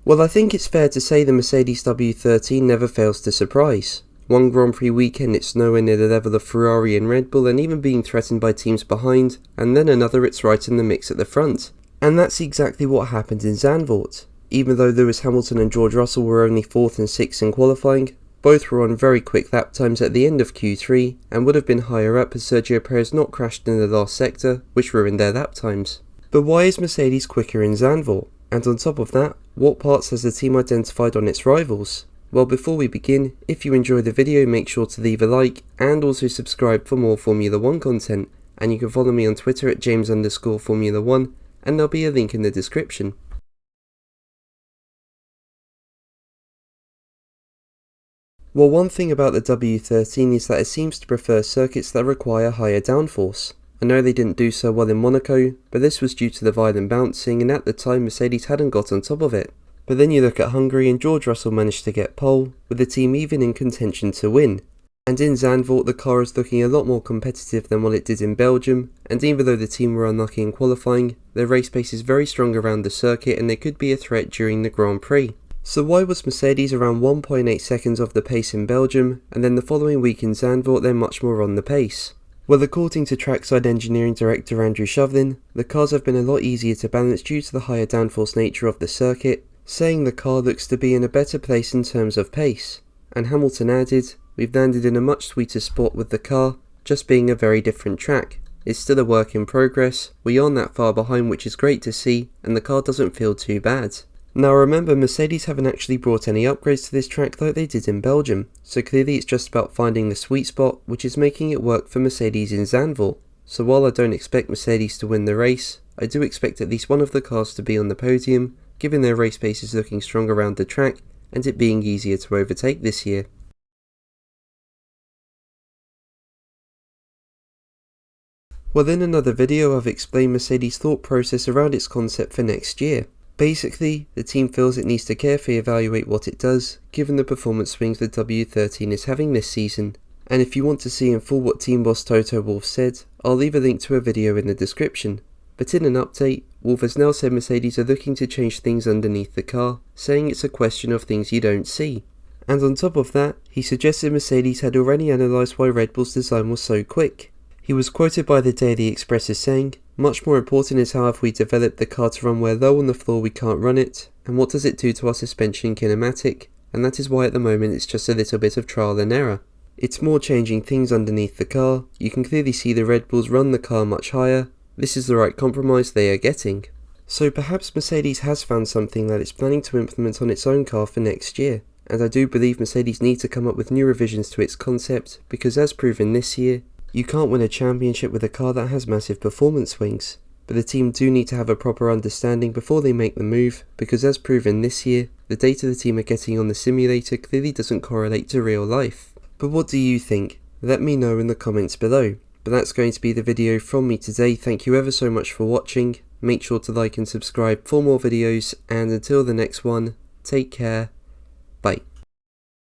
Well, I think it's fair to say the Mercedes W13 never fails to surprise. One Grand Prix weekend it's nowhere near the level of Ferrari and Red Bull and even being threatened by teams behind, and then another it's right in the mix at the front. And that's exactly what happened in Zandvoort. Even though Lewis Hamilton and George Russell were only 4th and 6th in qualifying, both were on very quick lap times at the end of Q3 and would have been higher up had Sergio Perez not crashed in the last sector, which ruined their lap times. But why is Mercedes quicker in Zandvoort? And on top of that, what parts has the team identified on its rivals? Well, before we begin, if you enjoy the video, make sure to leave a like and also subscribe for more Formula 1 content, and you can follow me on Twitter at James_Formula1, and there'll be a link in the description. Well, one thing about the W13 is that it seems to prefer circuits that require higher downforce. I know they didn't do so well in Monaco, but this was due to the violent bouncing, and at the time Mercedes hadn't got on top of it. But then you look at Hungary and George Russell managed to get pole, with the team even in contention to win. And in Zandvoort the car is looking a lot more competitive than what it did in Belgium, and even though the team were unlucky in qualifying, their race pace is very strong around the circuit and they could be a threat during the Grand Prix. So why was Mercedes around 1.8 seconds off the pace in Belgium, and then the following week in Zandvoort they're much more on the pace? Well, according to trackside engineering director Andrew Shovlin, the cars have been a lot easier to balance due to the higher downforce nature of the circuit, saying the car looks to be in a better place in terms of pace. And Hamilton added, "We've landed in a much sweeter spot with the car, just being a very different track. It's still a work in progress, we aren't that far behind, which is great to see, and the car doesn't feel too bad." Now remember, Mercedes haven't actually brought any upgrades to this track like they did in Belgium, so clearly it's just about finding the sweet spot, which is making it work for Mercedes in Zandvoort. So while I don't expect Mercedes to win the race, I do expect at least one of the cars to be on the podium, given their race pace is looking strong around the track and it being easier to overtake this year. Well, in another video I've explained Mercedes' thought process around its concept for next year. Basically, the team feels it needs to carefully evaluate what it does, given the performance swings the W13 is having this season. And if you want to see in full what team boss Toto Wolff said, I'll leave a link to a video in the description. But in an update, Wolff has now said Mercedes are looking to change things underneath the car, saying it's a question of things you don't see. And on top of that, he suggested Mercedes had already analysed why Red Bull's design was so quick. He was quoted by the Daily Express as saying, "Much more important is how have we developed the car to run where low on the floor we can't run it, and what does it do to our suspension kinematic, and that is why at the moment it's just a little bit of trial and error. It's more changing things underneath the car, you can clearly see the Red Bulls run the car much higher, this is the right compromise they are getting." So perhaps Mercedes has found something that it's planning to implement on its own car for next year, and I do believe Mercedes need to come up with new revisions to its concept, because as proven this year, you can't win a championship with a car that has massive performance swings. But the team do need to have a proper understanding before they make the move, because as proven this year, the data the team are getting on the simulator clearly doesn't correlate to real life. But what do you think? Let me know in the comments below. But that's going to be the video from me today. Thank you ever so much for watching. Make sure to like and subscribe for more videos, and until the next one, take care. Bye.